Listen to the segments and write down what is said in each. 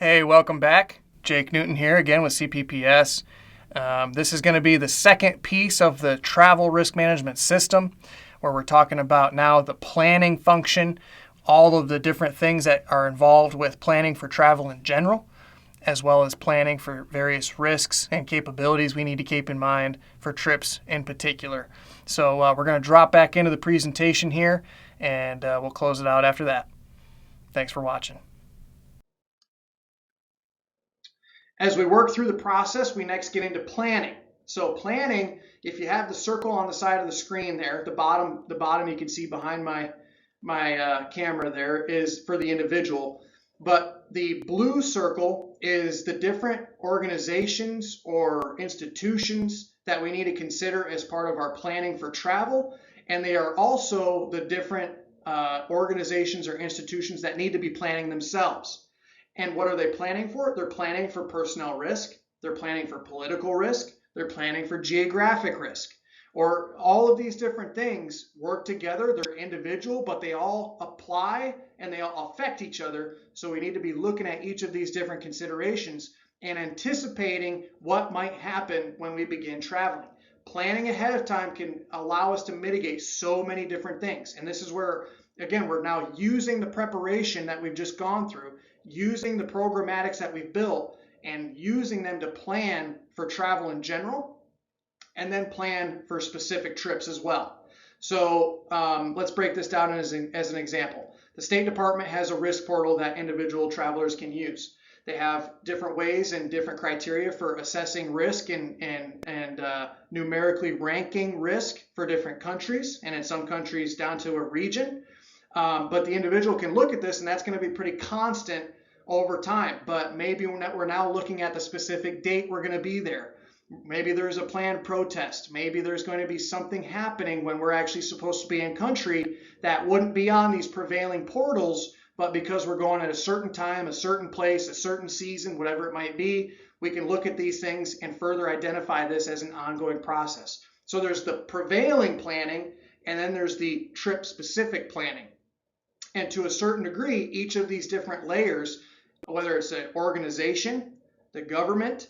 Hey, welcome back. Jake Newton here again with CPPS. This is going to be the second piece of the travel risk management system, where we're talking about now the planning function, all of the different things that are involved with planning for travel in general, as well as planning for various risks and capabilities we need to keep in mind for trips in particular. So we're going to drop back into the presentation here, and we'll close it out after that. Thanks for watching. As we work through the process, we next get into planning. So planning, if you have the circle on the side of the screen there, at the bottom you can see behind my camera there is for the individual. But the blue circle is the different organizations or institutions that we need to consider as part of our planning for travel. And they are also the different organizations or institutions that need to be planning themselves. And what are they planning for? They're planning for personnel risk. They're planning for political risk. They're planning for geographic risk. Or all of these different things work together. They're individual, but they all apply and they all affect each other. So we need to be looking at each of these different considerations and anticipating what might happen when we begin traveling. Planning ahead of time can allow us to mitigate so many different things. And this is where, again, we're now using the preparation that we've just gone through, using the programmatics that we've built and using them to plan for travel in general, and then plan for specific trips as well. So let's break this down as an example. The State Department has a risk portal that individual travelers can use. They have different ways and different criteria for assessing risk and numerically ranking risk for different countries, and in some countries down to a region. But the individual can look at this, and that's going to be pretty constant over time. But maybe we're now looking at the specific date we're going to be there. Maybe there's a planned protest. Maybe there's going to be something happening when we're actually supposed to be in country that wouldn't be on these prevailing portals, but because we're going at a certain time, a certain place, a certain season, whatever it might be, we can look at these things and further identify this as an ongoing process. So there's the prevailing planning, and then there's the trip-specific planning. And to a certain degree, each of these different layers, whether it's an organization, the government,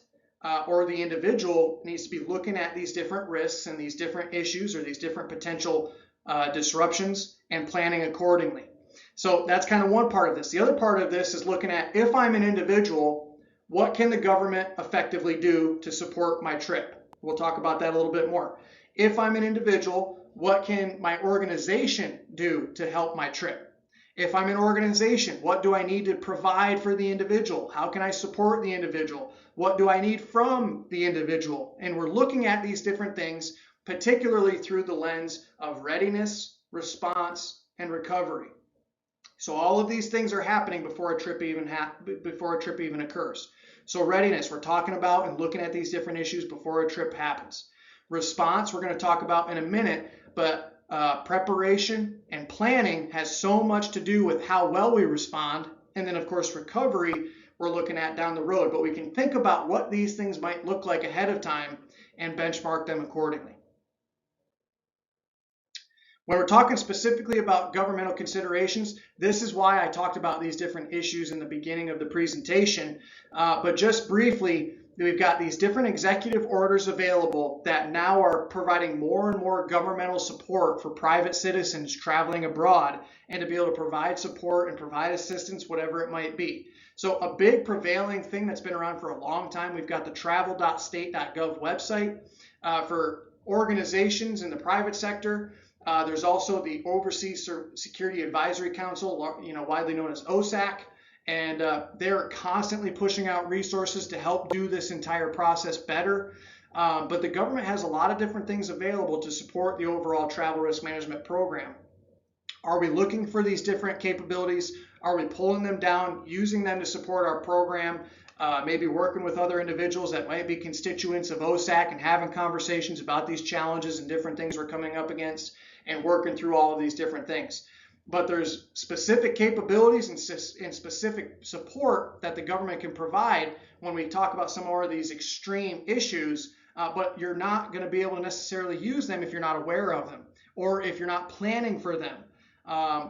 or the individual, needs to be looking at these different risks and these different issues or these different potential disruptions and planning accordingly. So that's kind of one part of this. The other part of this is looking at, if I'm an individual, what can the government effectively do to support my trip? We'll talk about that a little bit more. If I'm an individual, what can my organization do to help my trip? If I'm an organization, what do I need to provide for the individual? How can I support the individual? What do I need from the individual? And we're looking at these different things, particularly through the lens of readiness, response, and recovery. So all of these things are happening before a trip even occurs. So readiness, we're talking about and looking at these different issues before a trip happens. Response, we're going to talk about in a minute, but preparation and planning has so much to do with how well we respond. And then, of course, recovery we're looking at down the road. But we can think about what these things might look like ahead of time and benchmark them accordingly. When we're talking specifically about governmental considerations, this is why I talked about these different issues in the beginning of the presentation. But just briefly, we've got these different executive orders available that now are providing more and more governmental support for private citizens traveling abroad and to be able to provide support and provide assistance, whatever it might be. So a big prevailing thing that's been around for a long time, we've got the travel.state.gov website for organizations in the private sector. There's also the Overseas Security Advisory Council, widely known as OSAC. And they're constantly pushing out resources to help do this entire process better. But the government has a lot of different things available to support the overall travel risk management program. Are we looking for these different capabilities? Are we pulling them down, using them to support our program? Maybe working with other individuals that might be constituents of OSAC and having conversations about these challenges and different things we're coming up against and working through all of these different things. But there's specific capabilities and specific support that the government can provide when we talk about some more of these extreme issues, but you're not going to be able to necessarily use them if you're not aware of them or if you're not planning for them.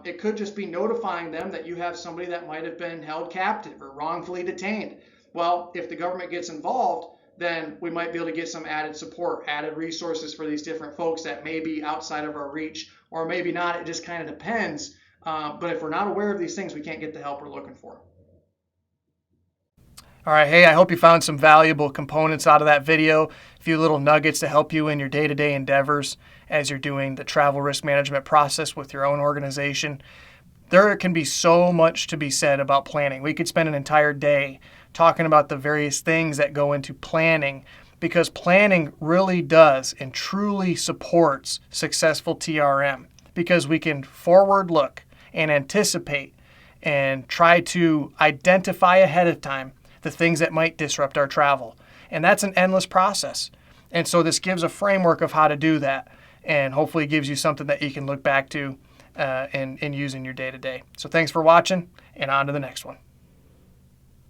It could just be notifying them that you have somebody that might have been held captive or wrongfully detained. Well, if the government gets involved, then we might be able to get some added support, added resources for these different folks that may be outside of our reach, or maybe not. It just kind of depends. But if we're not aware of these things, we can't get the help we're looking for. All right, hey, I hope you found some valuable components out of that video, a few little nuggets to help you in your day-to-day endeavors as you're doing the travel risk management process with your own organization. There can be so much to be said about planning. We could spend an entire day talking about the various things that go into planning, because planning really does and truly supports successful TRM, because we can forward look and anticipate and try to identify ahead of time the things that might disrupt our travel. And that's an endless process. And so this gives a framework of how to do that, and hopefully gives you something that you can look back to and use in your day-to-day. So thanks for watching, and on to the next one.